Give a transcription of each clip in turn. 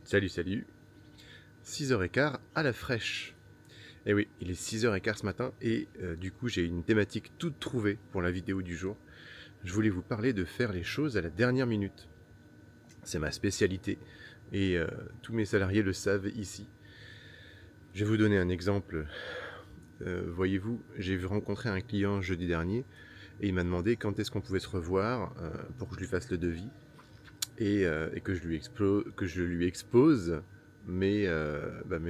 Salut, salut. 6h15 à la fraîche. Et oui, il est 6h15 ce matin et du coup j'ai une thématique toute trouvée pour la vidéo du jour. Je voulais vous parler de faire les choses à la dernière minute. C'est ma spécialité et tous mes salariés le savent ici. Je vais vous donner un exemple. Voyez-vous, j'ai rencontré un client jeudi dernier et il m'a demandé quand est-ce qu'on pouvait se revoir pour que je lui fasse le devis et que je lui expose mes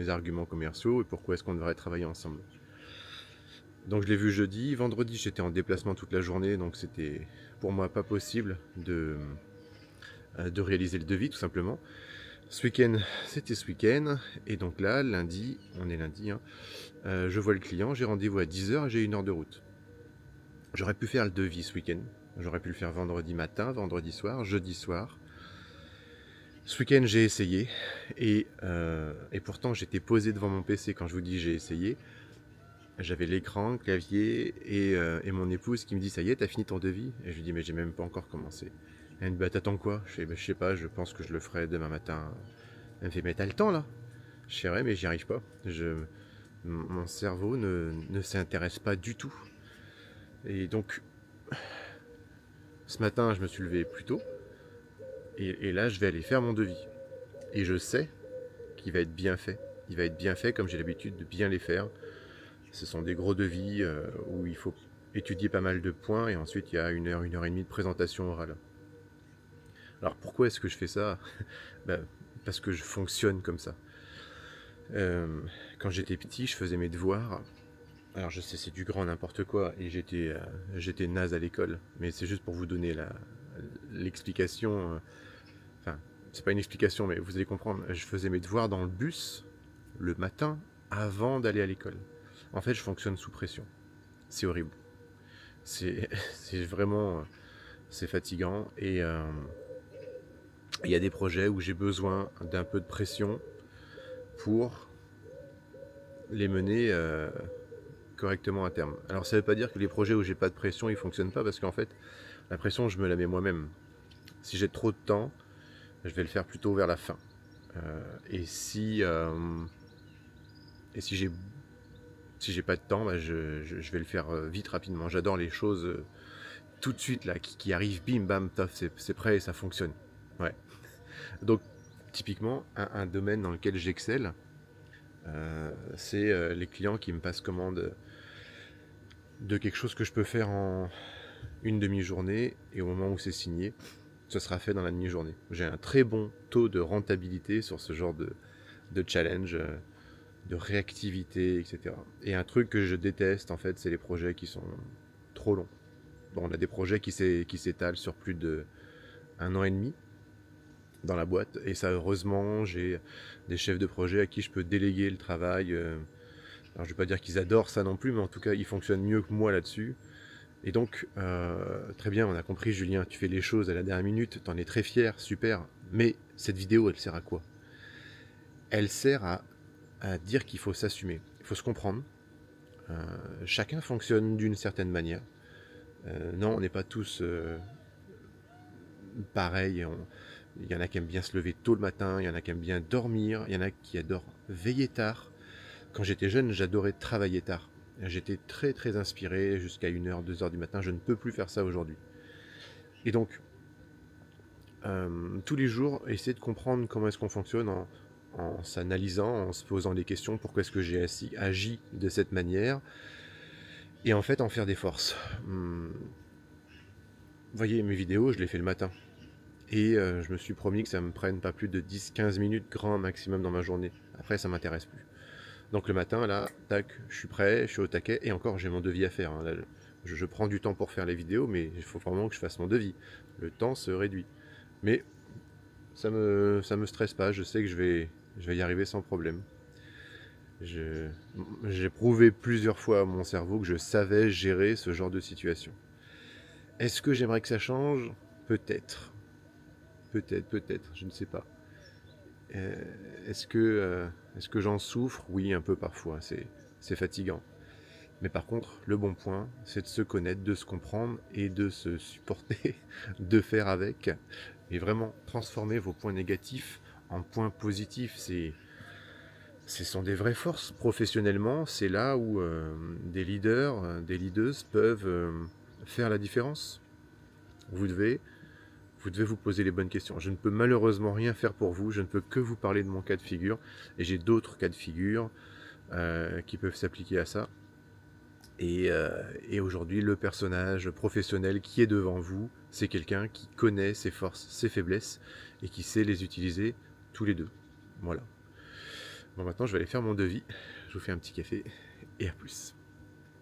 arguments commerciaux et pourquoi est-ce qu'on devrait travailler ensemble. Donc je l'ai vu jeudi, vendredi j'étais en déplacement toute la journée, donc c'était pour moi pas possible de réaliser le devis tout simplement. Ce week-end, c'était ce week-end, et donc là, lundi, on est lundi, hein, je vois le client, j'ai rendez-vous à 10h et j'ai 1 heure de route. J'aurais pu faire le devis ce week-end, j'aurais pu le faire vendredi matin, vendredi soir, jeudi soir. Ce week-end j'ai essayé, et pourtant j'étais posé devant mon PC quand je vous dis j'ai essayé. J'avais l'écran, le clavier, et mon épouse qui me dit « Ça y est, t'as fini ton devis ?» Et je lui dis « Mais j'ai même pas encore commencé. » Elle me dit « Bah t'attends quoi ?» Je fais « Bah je sais pas, je pense que je le ferai demain matin. » Elle me fait « Mais t'as le temps là ?» Je sais « Ouais, mais j'y arrive pas. Mon cerveau ne s'intéresse pas du tout. » Et donc, ce matin, je me suis levé plus tôt, et là, je vais aller faire mon devis. Et je sais qu'il va être bien fait. Il va être bien fait comme j'ai l'habitude de bien les faire. Ce sont des gros devis où il faut étudier pas mal de points et ensuite il y a 1 heure, 1 heure et demie de présentation orale. Alors pourquoi est-ce que je fais ça? Parce que je fonctionne comme ça. Quand j'étais petit, je faisais mes devoirs. Alors je sais, c'est du grand n'importe quoi et j'étais naze à l'école, mais c'est juste pour vous donner l'explication. Enfin, c'est pas une explication, mais vous allez comprendre. Je faisais mes devoirs dans le bus le matin avant d'aller à l'école. En fait, je fonctionne sous pression. C'est horrible. C'est vraiment... C'est fatigant. Et il y a des projets où j'ai besoin d'un peu de pression pour les mener correctement à terme. Alors ça ne veut pas dire que les projets où j'ai pas de pression, ils ne fonctionnent pas, parce qu'en fait, la pression, je me la mets moi-même. Si j'ai trop de temps, je vais le faire plutôt vers la fin. Et si j'ai pas de temps, je vais le faire vite, rapidement. J'adore les choses tout de suite là, qui arrivent, bim, bam, taf, c'est prêt et ça fonctionne. Ouais. Donc, typiquement, un domaine dans lequel j'excelle, c'est les clients qui me passent commande de quelque chose que je peux faire en une demi-journée, et au moment où c'est signé, ce sera fait dans la demi-journée. J'ai un très bon taux de rentabilité sur ce genre de challenge, de réactivité, etc. Et un truc que je déteste, en fait, c'est les projets qui sont trop longs. Bon, on a des projets qui s'étalent sur plus d'1 an et demi dans la boîte, et ça, heureusement, j'ai des chefs de projet à qui je peux déléguer le travail. Alors, je vais pas dire qu'ils adorent ça non plus, mais en tout cas, ils fonctionnent mieux que moi là-dessus. Et donc, très bien, on a compris, Julien, tu fais les choses à la dernière minute, t'en es très fier, super. Mais cette vidéo, elle sert à quoi? Elle sert à dire qu'il faut s'assumer, il faut se comprendre. Chacun fonctionne d'une certaine manière. Non, on n'est pas tous pareils. Il y en a qui aiment bien se lever tôt le matin, il y en a qui aiment bien dormir, il y en a qui adorent veiller tard. Quand j'étais jeune, j'adorais travailler tard. J'étais très très inspiré jusqu'à 1h, 2h du matin. Je ne peux plus faire ça aujourd'hui. Et donc, tous les jours, essayer de comprendre comment est-ce qu'on fonctionne en s'analysant, en se posant des questions. Pourquoi est-ce que j'ai agi de cette manière? Et en fait, en faire des forces. Vous voyez, mes vidéos, je les fais le matin. Et je me suis promis que ça me prenne pas plus de 10-15 minutes grand maximum dans ma journée. Après, ça m'intéresse plus. Donc le matin, là, tac, je suis prêt, je suis au taquet, et encore, j'ai mon devis à faire. Hein. Là, je prends du temps pour faire les vidéos, mais il faut vraiment que je fasse mon devis. Le temps se réduit. Mais ça me stresse pas, je sais que je vais y arriver sans problème. J'ai prouvé plusieurs fois à mon cerveau que je savais gérer ce genre de situation. Est-ce que j'aimerais que ça change? Peut-être. Peut-être, je ne sais pas. Est-ce que j'en souffre? Oui, un peu parfois, c'est fatigant. Mais par contre, le bon point, c'est de se connaître, de se comprendre et de se supporter, de faire avec, et vraiment transformer vos points négatifs En point positif, ce sont des vraies forces. Professionnellement, c'est là où des leaders, des leaders peuvent faire la différence. Vous devez vous poser les bonnes questions. Je ne peux malheureusement rien faire pour vous, je ne peux que vous parler de mon cas de figure, et j'ai d'autres cas de figure qui peuvent s'appliquer à ça. Et aujourd'hui, le personnage professionnel qui est devant vous, c'est quelqu'un qui connaît ses forces, ses faiblesses, et qui sait les utiliser tous les deux. Voilà. Bon, maintenant, je vais aller faire mon devis. Je vous fais un petit café, et à plus.